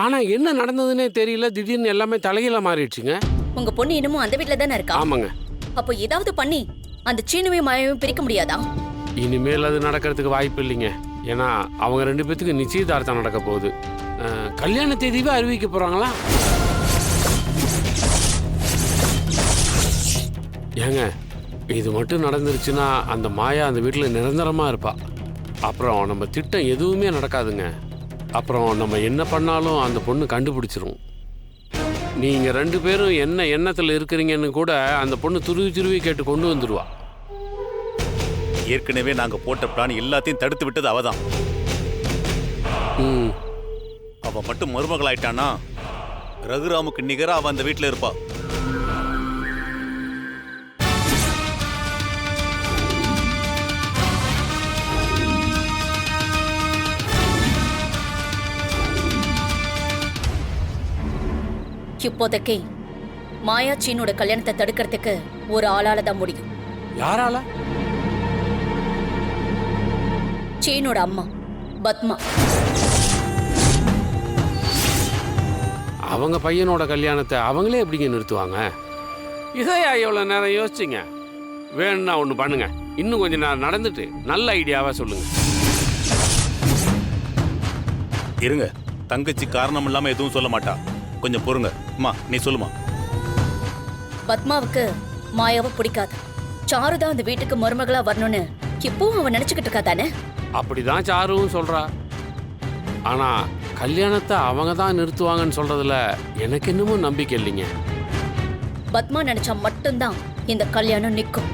ஆனா என்ன நடந்ததுன்னே தெரியல, திடீர்னு எல்லாமே தலையில மாறிடுச்சுங்க. உங்க பொண்ணு இன்னமும் அந்த வீட்ல தானே இருக்கா? ஆமாங்க. அப்போ ஏதாவது பண்ணி அந்த சீனுவையும் மாயாவையும் பிரிக்க முடியாதா? இனிமேல் அது நடக்கிறதுக்கு வாய்ப்பு இல்லைங்க. ஏன்னா அவங்க 2 பேத்துக்கு நிச்சயதார்த்தம் நடக்க போகுது. கல்யாண தேதியே அறிவிக்க போறாங்களா? ஏங்க, இது மட்டும் நடந்துருச்சுன்னா அந்த மாயா அந்த வீட்டில் நிரந்தரமா இருப்பா. அப்புறம் நம்ம திட்டம் எதுவுமே நடக்காதுங்க. அப்புறம் நம்ம என்ன பண்ணாலும் அந்த பொண்ணு கண்டுபிடிச்சிரும். நீங்க 2 பேரும் என்ன எண்ணத்தில் இருக்கிறீங்கன்னு கூட அந்த பொண்ணு துருவி துருவி கேட்டு கொண்டு வந்துடுவா. ஏற்கனவே நாங்க போட்ட பிளான் எல்லாத்தையும் தடுத்து விட்டது அவதான். அவ மட்டும் மருமகளாயிட்டானா ரகுராமுக்கு நிகரா அவ அந்த வீட்டுல இருப்பா. இப்போதைக்கு மாயா சீனோட கல்யாணத்தை தடுக்கிறதுக்கு ஒரு ஆளால தான் முடியும். யாரால? சீனோட அம்மா பத்மா. அவங்க பையனோட கல்யாணத்தை அவங்களே எப்படிங்க நிறுத்துவாங்க? இதையா எவ்வளவு நேரம் யோசிச்சிங்க? வேணும்னா ஒண்ணு பண்ணுங்க, இன்னும் கொஞ்ச நேரம் நடந்துட்டு நல்ல ஐடியாவா சொல்லுங்க. இருங்க, தங்கச்சி காரணம் இல்லாம எதுவும் சொல்ல மாட்டா. கொஞ்சம் பொறுங்க. அம்மா நீ சொல்லுமா. பத்மாவுக்கு மாயாவை பிடிக்காது. சாருதான் அந்த வீட்டுக்கு மருமகளா வரணும்னு இப்பவும் அவன் நினைச்சுக்கிட்டு இருக்கா தானே? அப்படிதான் சாருவும் சொல்றா. ஆனா கல்யாணத்தை அவங்க தான் நிறுத்துவாங்கன்னு சொல்றதுல எனக்கு இன்னமும் நம்பிக்கை இல்லைங்க. பத்மா நினைச்சா மட்டும்தான் இந்த கல்யாணம் நிக்கும்.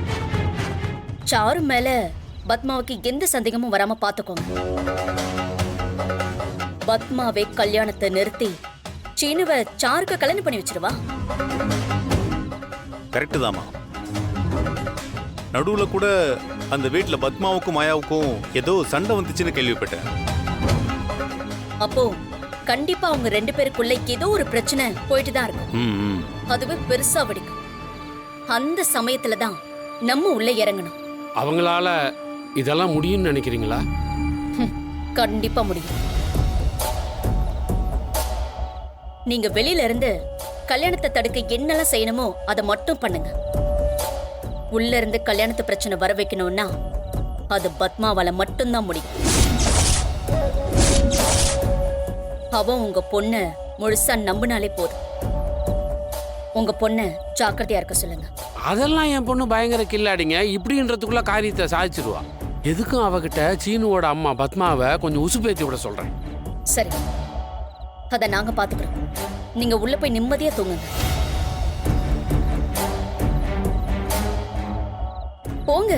சாரு மேல பத்மாவுக்கு எந்த சந்தேகமும் வராம பாத்துக்கோங்க. பத்மாவே கல்யாணத்தை நிறுத்தி சீனுவை சாருக்கு கல்யாணம் பண்ணி வச்சிருவா. கரெக்டு தாமா. நடுவுல கூட அந்த வீட்டுல பத்மாவுக்கும் மாயாவுக்கும் ஏதோ சண்டை வந்துச்சுன்னு கேள்விப்பட்டேன். அப்போ கண்டிப்பா அவங்க 2 பேருக்குள்ள ஏதோ ஒரு பிரச்சனை போயிட்டு தான் இருக்கும். அதுவே பெருசா வெடிக்கும். அந்த சமயத்துல தான் நம்ம உள்ள இறங்கணும். அவங்களால இதெல்லாம் முடியும்னு நினைக்கிறீங்களா? கண்டிப்பா முடியும். நீங்க வெளியில இருந்து கல்யாணத்தை தடுக்க என்னெல்லாம் செய்யணுமோ அதை மட்டும் பண்ணுங்க. உள்ள இருந்து கல்யாணத்து பிரச்சனை வர வைக்கணும்னா அது பத்மாவால மட்டும்தான் முடியும். அவன் உங்க பொண்ண முழுசா நம்பினாலே போதும். உங்க பொண்ண ஜாக்கிரதையா இருக்க சொல்லுங்க. அதெல்லாம் என் பொண்ணு பயங்கர கில்லாடிங்க. இப்படின்றதுக்குள்ள காரியத்தை சாதிச்சிருவா. எதுக்கும் அவகிட்ட சீனுவோட அம்மா பத்மாவை கொஞ்சம் உசுப்பேத்தி விட சொல்றேன். சரி, அத நாங்க பாத்துக்கிறோம். நீங்க உள்ள போய் நிம்மதியா தூங்குங்க. போங்க.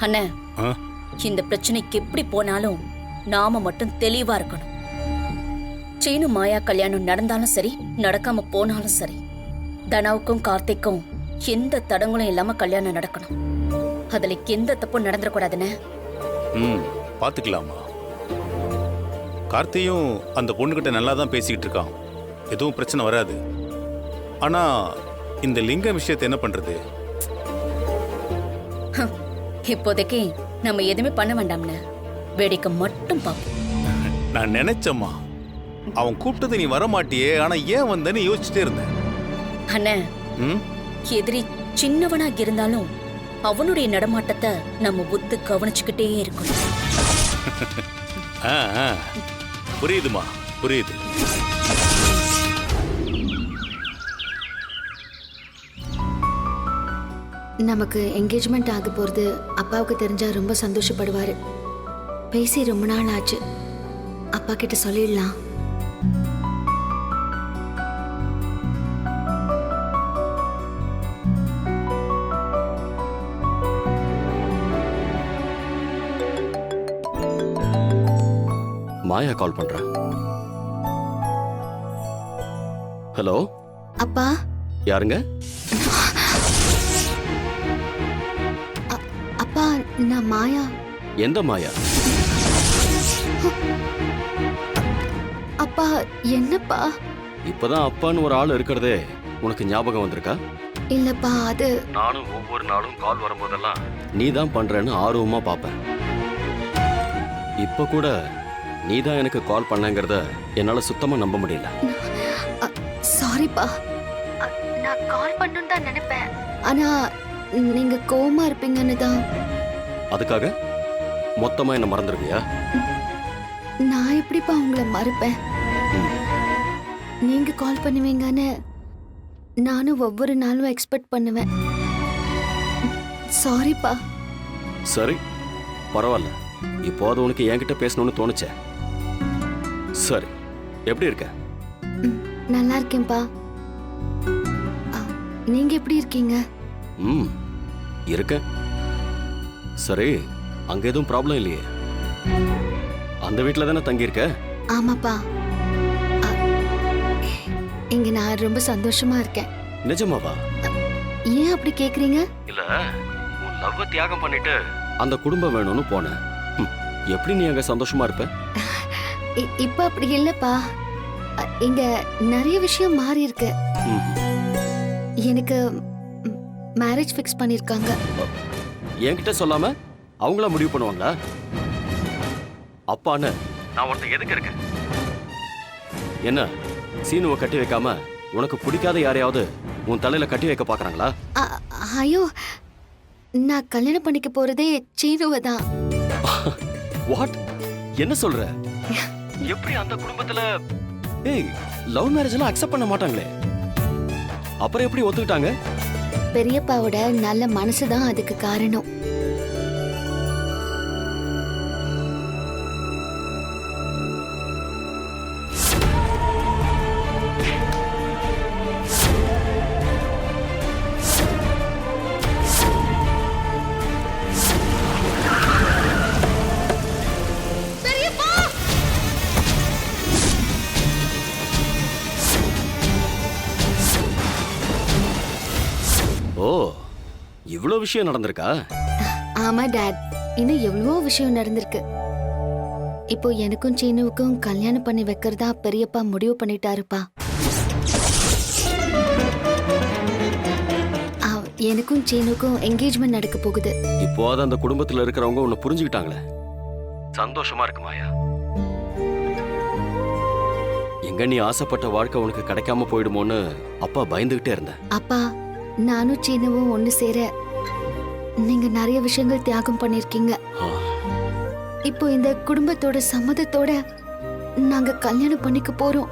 அண்ணே, இந்த பிரச்சனைக்கு எப்படி போனாலும் நாம மட்டும் தெளிவா இருக்கணும். சீனு மாயா கல்யாணம் நடந்தாலும் சரி, நடக்காம போனாலும் சரி, தனாவுக்கும் கார்த்திக்கும் எந்த தடங்களும் இல்லாம கல்யாணம் நடக்கணும். அதுல எந்த தப்பும் நடந்துடக்கூடாதுன்னு. பாத்துக்கலாமா. கார்த்தியும் அந்த பொண்ணுகிட்ட நல்லா தான் பேசிக்கிட்டு இருக்கான். எதுவும் பிரச்சனை வராது. ஆனா இந்த லிங்க விஷயத்தை என்ன பண்றது? இப்போதைக்கு நம்ம எதுவுமே பண்ண வேண்டாம்னு வேடிக்கை மட்டும் பார்ப்போம். நான் நினைச்சம்மா, அவன் கூப்பிட்டது நீ வர மாட்டியே, ஆனா ஏன் வந்தேன்னு யோசிச்சுட்டே இருந்தேன். அண்ணே, எதிரி சின்னவனா இருந்தாலும் அவனுடைய நடமாட்டத்தை நம்ம புத்து கவனிச்சுக்கிட்டே இருக்கணும். புரியுதுமா, புரியுது. நமக்கு என்கேஜ்மெண்ட் ஆக போறது அப்பாவுக்கு தெரிஞ்சா ரொம்ப சந்தோஷப்படுவாரு. பேசி ரொம்ப நாள் ஆச்சு. அப்பா கிட்ட சொல்லிடலாம். மாயா கால் பண்றா. ஹலோ அப்பா. யாருங்க? அப்பா, நான் மாயா. எந்த மாயா? அப்பா, என்னப்பா? இப்பதான் அப்பான்னு ஒரு ஆள் இருக்கிறதே உனக்கு ஞாபகம் வந்திருக்கா? இல்லப்பா, அது நானும் ஒவ்வொரு நாளும் கால் வரும்போதெல்லாம் நீ தான் பண்றேன்னு ஆர்வமா பார்ப்பேன். இப்ப கூட நீ தான் எனக்கு கால் பண்ணங்கிறத என்னால சுத்தமா நம்ப முடியல. சாரிப்பா. நான் கால் பண்ணணும்னு தான் நினைப்பேன். ஆனா நீங்க கோவமா இருப்பீங்கன்னு தான். அதுக்காக மொத்தமா என்ன மறந்துடுவியா? நான் எப்படிப்பா உங்களை மறப்பேன்? நீங்க கால் பண்ணுவீங்கன்னு நானும் ஒவ்வொரு நாளும் எக்ஸ்பெக்ட் பண்ணுவேன். சாரிப்பா. சரி, பரவாயில்ல. இப்போ அது உனக்கு என்கிட்ட பேசணும்னு தோணுச்சே. சரி, எப்படி இருக்க? நல்லா இருக்கேன்ப்பா. நீங்க எப்படி இருக்கீங்க? இருக்க. சரி, அங்க எதுவும் ப்ராப்ளம் இல்லையே? அந்த வீட்ல தானே தங்கி இருக்க? ஆமாப்பா. இங்க நான் ரொம்ப சந்தோஷமா இருக்கேன். நிஜமாவா? ஏன் அப்படி கேக்குறீங்க? இல்ல, உன் லவ்வ தியாகம் பண்ணிட்டு அந்த குடும்பம் வேணும்னு போனேன். எப்படி நீ அங்க சந்தோஷமா இருப்ப? இப்ப அப்படி இல்லப்பா. இங்க நிறைய விஷயம் மாறி இருக்கு. எனக்கு மேரேஜ் ஃபிக்ஸ் பண்ணிருக்காங்க. என்கிட்ட சொல்லாம அவங்கள முடிவு பண்ணுவாங்களா? அப்பான்னு நான் ஒருத்தன் எதுக்கு இருக்கேன்? என்ன, சீனுவை கட்டி வைக்காம உனக்கு பிடிக்காத யாரையாவது உன் தலையில கட்டி வைக்க பாக்குறாங்களா? ஐயோ, நான் கல்யாணம் பண்ணிக்க போறதே சீனுவை தான். வாட்? என்ன சொல்ற? எப்படி அந்த குடும்பத்துல ஏய், லவ் மேரேஜ் எல்லாம் அக்செப்ட் பண்ண மாட்டாங்களே, அப்புறம் எப்படி ஒத்துக்கிட்டாங்க? பெரியப்பாவோட நல்ல மனசுதான் அதுக்கு காரணம். ஓ, இவ்ளோ விஷயம் நடந்திருக்கா? ஆமா டாட், இன்னும் எவ்வளவோ விஷயம் நடந்திருக்கு. இப்போ எனக்கும் சீனுவுக்கும் கல்யாணம் பண்ணி வைக்கிறதா பெரியப்பா முடிவு பண்ணிட்டாருப்பா. எனக்கும் சீனுக்கும் என்கேஜ்மெண்ட் நடக்க போகுது. இப்போது அந்த குடும்பத்துல இருக்கிறவங்க உன்னை புரிஞ்சுக்கிட்டாங்களே, சந்தோஷமா இருக்கு மாயா. எங்க நீ ஆசைப்பட்ட வாழ்க்கை உனக்கு கிடைக்காம போயிடுமோன்னு அப்பா பயந்துகிட்டே இருந்தேன். அப்பா, நானும் சீனுவும் ஒண்ணு சேர நீங்க நிறைய விஷயங்கள் தியாகம் பண்ணிருக்கீங்க. இப்போ இந்த குடும்பத்தோட சம்மதத்தோட நாங்க கல்யாணம் பண்ணிக்க போறோம்.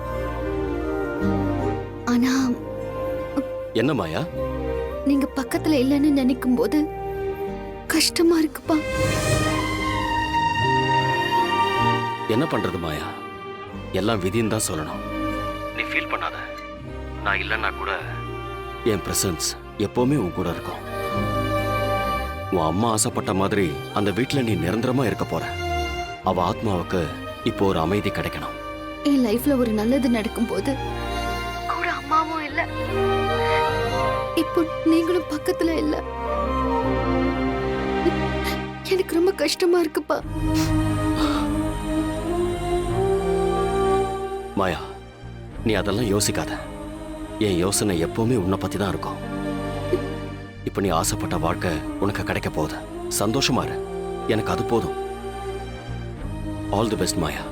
ஆனா என்ன மாயா, நீங்க பக்கத்துல இல்லைன்னு நினைக்கும் போது கஷ்டமா இருக்குப்பா. என்ன பண்றது மாயா, எல்லாம் விதின்னு தான் சொல்லணும். நீ ஃபீல் பண்ணாத. நான் இல்லைன்னா கூட என் பிரசன்ஸ் எப்பவுமே உன் கூட இருக்கும். உன் அம்மா ஆசைப்பட்ட மாதிரி அந்த வீட்டுல நீ நிரந்தரமா இருக்க போற. அவ ஆத்மாவுக்கு இப்போ ஒரு அமைதி கிடைக்கணும். என் லைஃப்ல ஒரு நல்லது நடக்கும் போது கூட அம்மாவும் இல்ல, இப்போ நீங்களும் பக்கத்துல இல்ல. எனக்கு ரொம்ப கஷ்டமா இருக்குப்பா. மாயா, நீ அதெல்லாம் யோசிக்காத. என் யோசனை எப்பவுமே உன்னை பத்தி தான் இருக்கும். இப்ப நீ ஆசைப்பட்ட வாழ்க்கை உனக்கு கிடைக்க போகுது. சந்தோஷமா இரு, எனக்கு அது போதும். ஆல் தி பெஸ்ட் மாயா.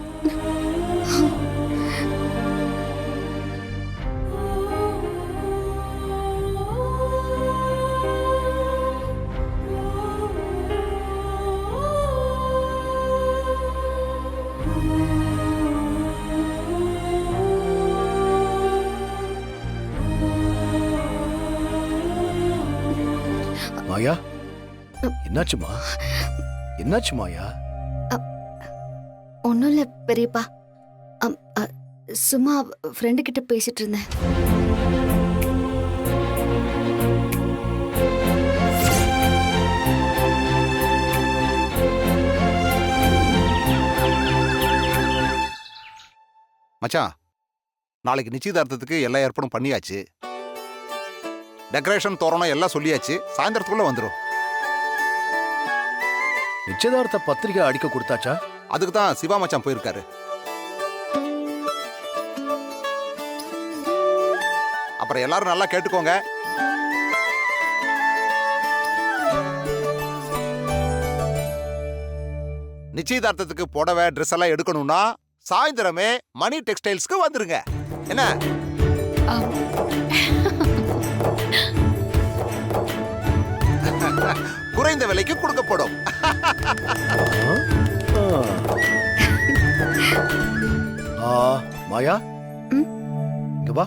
மாயா, என்னாச்சுமா? என்னாச்சு மாயா? ஒன்னும் இல்ல பெரியப்பா. சும்மா ஃப்ரெண்டு கிட்ட பேசிட்டு இருந்தேன். மச்சான், நாளைக்கு நிச்சயதார்த்தத்துக்கு எல்லா ஏற்பாடும் பண்ணியாச்சு. டெக்கரேஷன், தோரணம் எல்லாம் சொல்லியாச்சு. சாயந்தரத்துக்குள்ள வந்துடும். நிச்சயதார்த்த பத்திரிகை அடிக்க கொடுத்தாச்சா? அதுக்கு தான் சிவா மச்சான் போயிருக்காரு. அப்புறம் எல்லாரும் நல்லா கேட்டுக்கோங்க. நிச்சயதார்த்தத்துக்கு புடவை ட்ரெஸ் எல்லாம் எடுக்கணும்னா சாயந்தரமே மணி டெக்ஸ்டைல்ஸ்க்கு வந்துருங்க. என்ன? குறைந்த விலைக்கு கொடுக்கப்படும். மாயா, இங்க வா.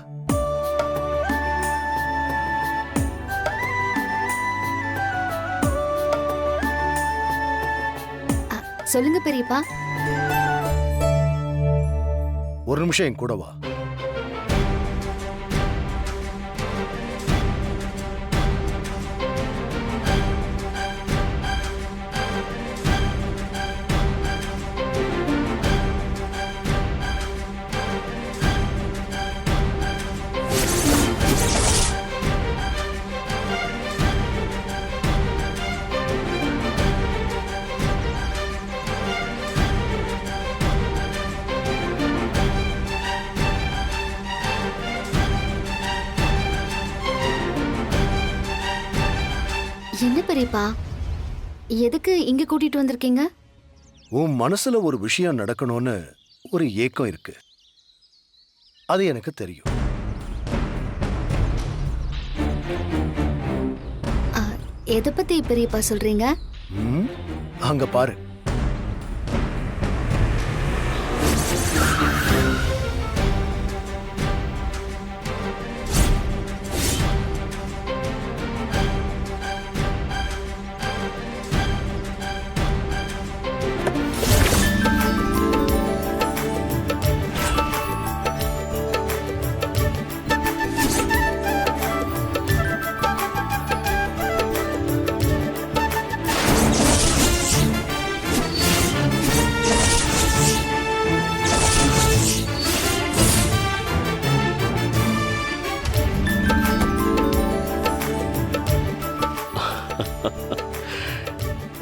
சொல்லுங்க பெரியப்பா. ஒரு நிமிஷம் என் கூட வா. என்ன பெரியப்பா, எதுக்கு இங்க கூட்டிட்டு வந்திருக்கீங்க? உன் மனசுல ஒரு விஷயம் நடக்கணும்னு ஒரு ஏக்கம் இருக்கு. அது எனக்கு தெரியும். எதை பத்தி பெரியப்பா சொல்றீங்க? அங்க பாரு.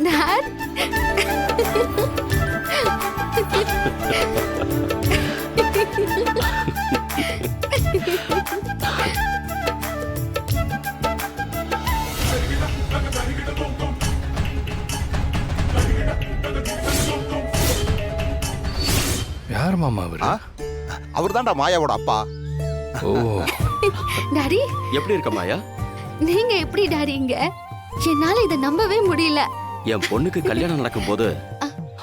டாட், யார் மாமா அவரு? அவர் தான்டா மாயாவோட அப்பா. ஓ, டாடி, எப்படி இருக்க மாயா? நீங்க எப்படி டாடி இங்க? என்னால இதை நம்பவே முடியல. என் பொண்ணுக்கு கல்யாணம் நடக்கும்போது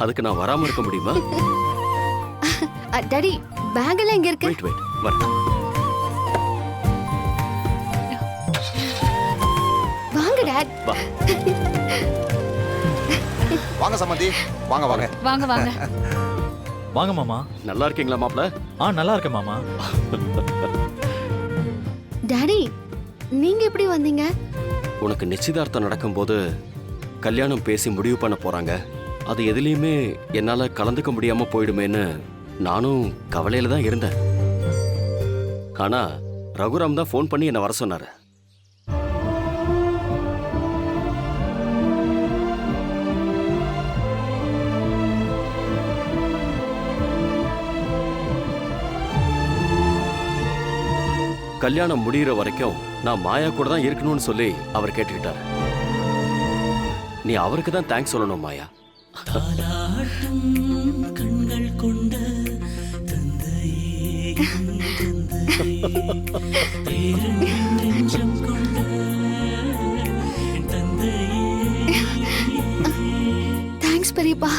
அதுக்கு நான் வராம இருக்க முடியுமா? டாடி, பேக் எல்லாம் எங்க இருக்கு? வெயிட் வரேன். வாங்க டாட். வா. வாங்க சம்மந்தி, வாங்க வாங்க. வாங்க வாங்க. வாங்க மாமா. நல்லா இருக்கீங்களா மாப்ள? நல்லா இருக்கேன் மாமா. டாடி, நீங்க எப்படி வந்தீங்க? உனக்கு நிச்சயதார்த்தம் நடக்கும்போது கல்யாணம் பேசி முடிவு பண்ண போறாங்க. அது எதுலையுமே என்னால கலந்துக்க முடியாம போயிடுமேன்னு நானும் கவலையில தான் இருந்தேன். ஆனா ரகுராம் தான் ஃபோன் பண்ணி என்னை வர சொன்னாரு. கல்யாணம் முடிகிற வரைக்கும் நான் மாயா கூட தான் இருக்கணும்னு சொல்லி அவர் கேட்டுக்கிட்டார். நீ அவருக்கு தான் தேங்க்ஸ் சொல்லணும் மாயா. கண்கள் கொண்ட தேங்க்ஸ் பெரியப்பா.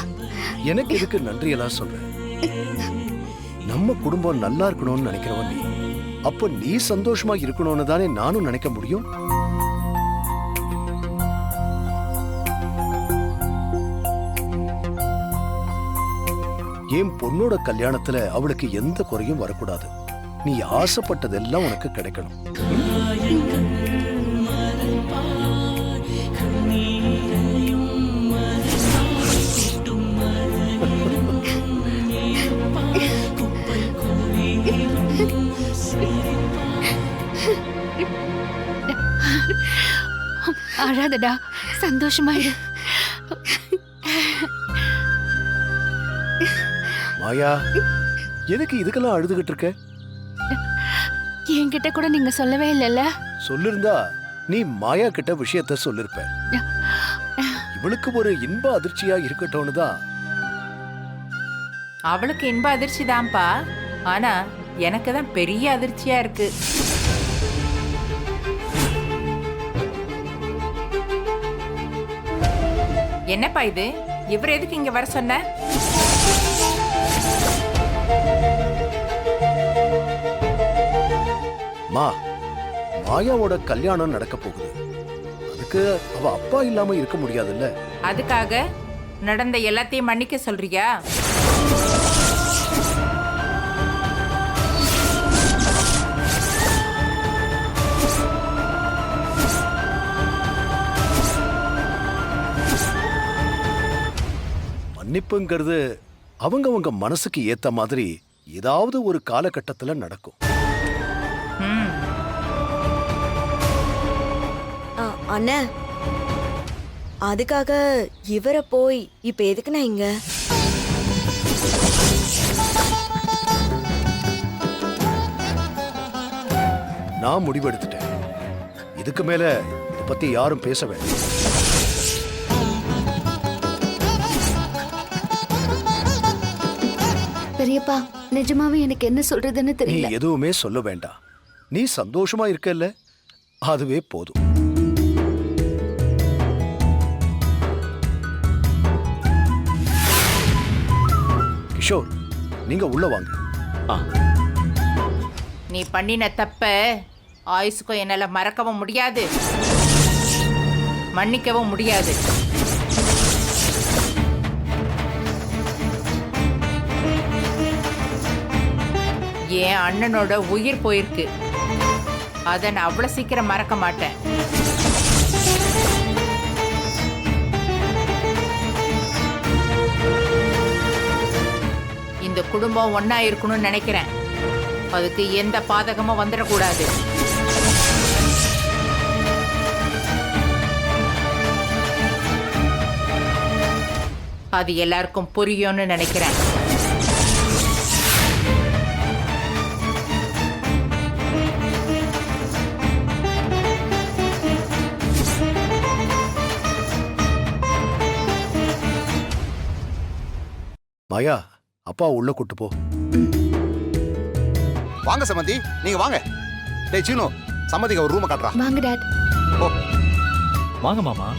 எனக்கு எதுக்கு நன்றி எல்லாம் சொல்றேன்? நம்ம குடும்பம் நல்லா இருக்கணும்னு நினைக்கிறவன் நீ. அப்ப நீ சந்தோஷமா இருக்கணும்னு தானே நானும் நினைக்க முடியும். என் பொண்ணோட கல்யாணத்துல அவளுக்கு எந்த குறையும் வரக்கூடாது. நீ ஆசைப்பட்டதெல்லாம் உனக்கு கிடைக்கணும். அழாதடா, சந்தோஷமாயிடு. மாயா, எதுக்கு இதுக்கெல்லாம் அழுதுகிட்டு இருக்க? என்கிட்ட கூட நீங்க சொல்லவே இல்லைல்ல. சொல்லிருந்தா நீ மாயா கிட்ட விஷயத்த சொல்லிருப்ப. இவளுக்கு ஒரு இன்ப அதிர்ச்சியா இருக்கட்டும்னு தான். அவளுக்கு இன்ப அதிர்ச்சி தான்ப்பா, ஆனா எனக்கு தான் பெரிய அதிர்ச்சியா இருக்கு. என்னப்பா இது, இவர் எதுக்கு இங்க வர சொன்ன? மா, மாயாவோட கல்யாணம் நடக்க போகுது. அதுக்கு அவ அப்பா இல்லாம இருக்க முடியாதுல்ல. அதுக்காக நடந்த எல்லாத்தையும் மன்னிக்க சொல்றியா? மன்னிப்புங்கிறது அவங்கவங்க மனசுக்கு ஏத்த மாதிரி ஏதாவது ஒரு காலகட்டத்துல நடக்கும். அண்ணா, அதுக்காக இவரை போய் இப்ப எதுக்கு நான் இங்க? நான் முடிவெடுத்துட்டேன். இதுக்கு மேல இத பத்தி யாரும் பேச வேண்டாம். பெரியப்பா, நிஜமாவே எனக்கு என்ன சொல்றதுன்னு நீ தெரியல. எதுவுமே சொல்ல வேண்டாம். நீ சந்தோஷமா இருக்கல்ல, அதுவே போதும். கிஷோர், நீங்க உள்ள வாங்க. நீ பண்ணின தப்ப ஆயுசுக்கும் என்னால மறக்கவும் முடியாது, மன்னிக்கவும் முடியாது. என் அண்ணனோட உயிர் போயிருக்கு, அதை நான் அவ்வளவு சீக்கிரம் மறக்க மாட்டேன். இந்த குடும்பம் ஒன்னா இருக்கணும்னு நினைக்கிறேன். அதுக்கு எந்த பாதகமும் வந்துடக்கூடாது. அது எல்லாருக்கும் புரியும்னு நினைக்கிறேன். மாயா, அப்பா உள்ள கூட்டு போ. வாங்க சம்மந்தி, நீங்க வாங்க. டேய் சீனு, சம்மந்திக்கு ஒரு ரூமை காட்டுறா. வாங்க டாட். ஓ, வாங்க மாமா.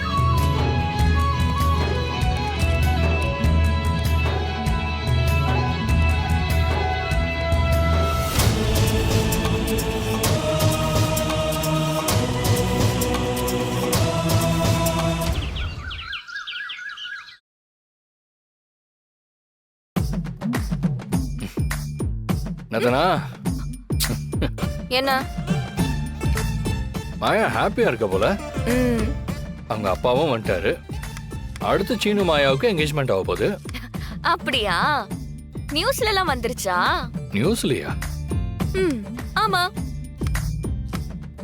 நதனா, என்ன மாயா ஹாப்பியா இருக்க போல. அவங்க அப்பாவும் வந்துட்டாரு. அடுத்து சீனு மாயாவுக்கு என்கேஜ்மெண்ட் ஆக போகுது. அப்படியா? நியூஸ்ல எல்லாம் வந்துருச்சா? நியூஸ்லயா? ஆமா,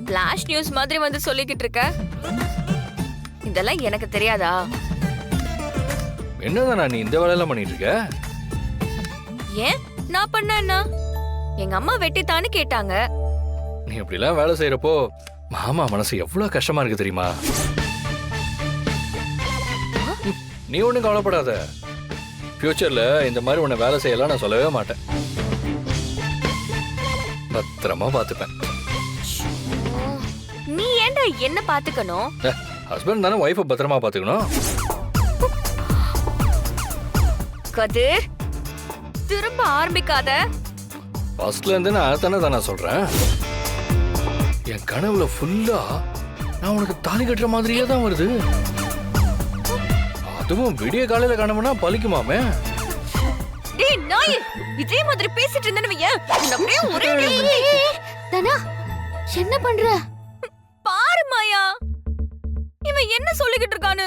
பிளாஷ் நியூஸ் மாதிரி வந்து சொல்லிக்கிட்டு இருக்க. இதெல்லாம் எனக்கு தெரியாதா? என்னதானா நீ இந்த வேலையெல்லாம் பண்ணிட்டு இருக்க? ஏன் நான் பண்ண என்ன? எங்க அம்மா வெட்டித்தான்னு கேட்டாங்க. நீ அப்படிலாம் வேலை செய்யறப்போ மாமா மனசு எவ்வளவு கஷ்டமா இருக்கு தெரியுமா? நீ ஒண்ணும் கவலைப்படாத. ஃபியூச்சர்ல இந்த மாதிரி உன்னை வேலை செய்யலாம் நான் சொல்லவே மாட்டேன். பத்திரமா பாத்துப்பேன். நீ ஏன்டா என்ன பாத்துக்கணும்? ஹஸ்பண்ட் தானே ஒய்ஃபை பத்திரமா பாத்துக்கணும். கதிர், திரும்ப ஆரம்பிக்காத. ஃபர்ஸ்ட்ல இருந்து நான் தானே சொல்றேன். என் கனவுல ஃபுல்லா நான் உனக்கு தாலி கட்டுற மாதிரியே தான் வருது. அதுவும் விடிய காலையில கனவுனா பலிக்குமாமே. டேய் நாய், இதே மாதிரி பேசிட்டு இருந்தேன்னு வையேன், உன்னை அப்படியே ஒரே தனா, என்ன பண்ற? பாரு மாயா, இவன் என்ன சொல்லிக்கிட்டு இருக்கானு.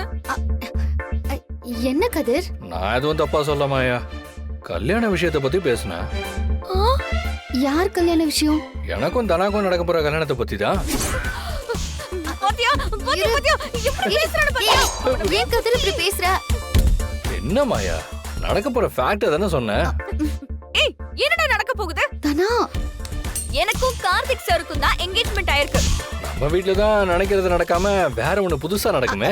என்ன கதிர்? நான் எதுவும் தப்பா சொல்ல மாயா. கல்யாண விஷயத்தை பத்தி பேசினேன். யார் கல்யாண விஷயம்? எனக்கும் தனாக்கும் நடக்க போற கல்யாணத்தை பத்தி தான். பாத்தியா பாத்தியா பாத்தியா எப்படி பேசுறானு பாத்தியா? ஏன் கதிர் இப்படி பேசுற? என்ன மாயா, நடக்க போற ஃபேக்ட் தானே சொன்னேன். ஏய், என்னடா நடக்க போகுது? தனா, எனக்கும் கார்த்திக் சாருக்கும் தான் என்கேஜ்மெண்ட் ஆயிருக்கு. நம்ம வீட்ல தான் நினைக்கிறது நடக்காம வேற ஒண்ணு புதுசா நடக்குமே.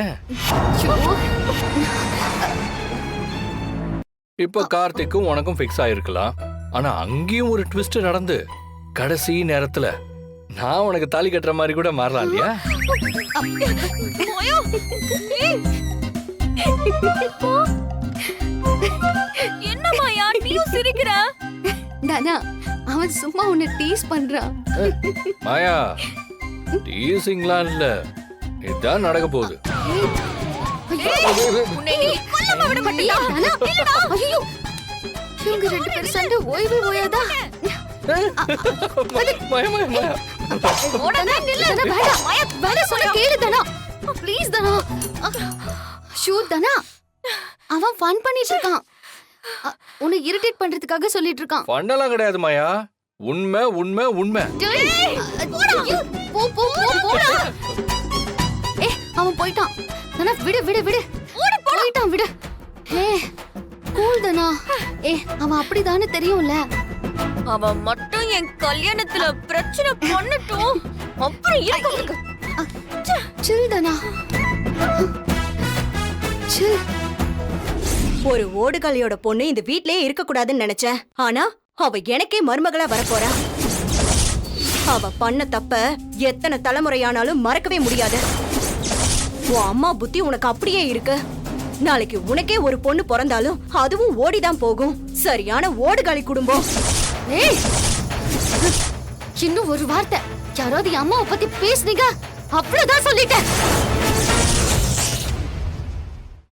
இப்ப கார்த்திக்கும் உனக்கும் ஃபிக்ஸ் ஆயிருக்கலாம். ஆனா அங்கேயும் ஒரு ட்விஸ்ட் நடந்து கடைசி நேரத்துல நான் உனக்கு தாலி கட்டுற மாதிரி கூட மாறலாம் இல்லையா? மாயா, ஏய். என்ன மாயா நீயும் சிரிக்கிற? தானா அவன் சும்மா உன்னை டீஸ் பண்றான். மாயா, டீசிங்லாம் இல்ல, இதான் நடக்க போகுது. உன்னை நீ கொல்லாம விட மாட்டியா? இல்லடா. ஐயோ, இவங்க ரெண்டு பேரும் சண்டை ஓய்வே ஓயாதா? மாயா மாயா மாயா ஓடாத நில்லு. வேண்டாம் மாயா, வேண்டாம் சொன்ன கேளு தானா, ப்ளீஸ் தானா. ஷூ தானா, அவன் ஃபன் பண்ணிட்டு இருக்கான். உன்னை இரிட்டேட் பண்றதுக்காக சொல்லிட்டு இருக்கான். பண்ணலாம் கிடையாது மாயா, உண்மை உண்மை உண்மை. போ போ போ போடா. அவன் போயிட்டான். தானா விடு விடு விடு. போயிட்டான் விடு. கூல் தானா. அவன் அப்படிதானே தெரியும்ல. அவன் மட்டும் என் கல்யாணத்துல பிரச்சனை பண்ணட்டும், அப்புறம் இருக்கு. சில் தானா, சில். ஒரு ஓடுகாலியோட பொண்ணு இந்த வீட்லயே இருக்க கூடாதுன்னு நினைச்சேன். ஆனா அவ எனக்கே மருமகளா வரப்போறா. அவ பண்ண தப்ப எத்தனை தலைமுறையானாலும் மறக்கவே முடியாது. உன் அம்மா புத்தி உனக்கு அப்படியே இருக்கு. நாளைக்கு உனக்கே ஒரு பொண்ணு பிறந்தாலும் அதுவும் ஓடிதான் போகும். சரியான ஓடுகாலி குடும்பம். இன்னும் ஒரு வார்த்தை யாராவது அம்மாவை பத்தி பேசுனீங்க அவ்வளவுதான் சொல்லிட்டேன்.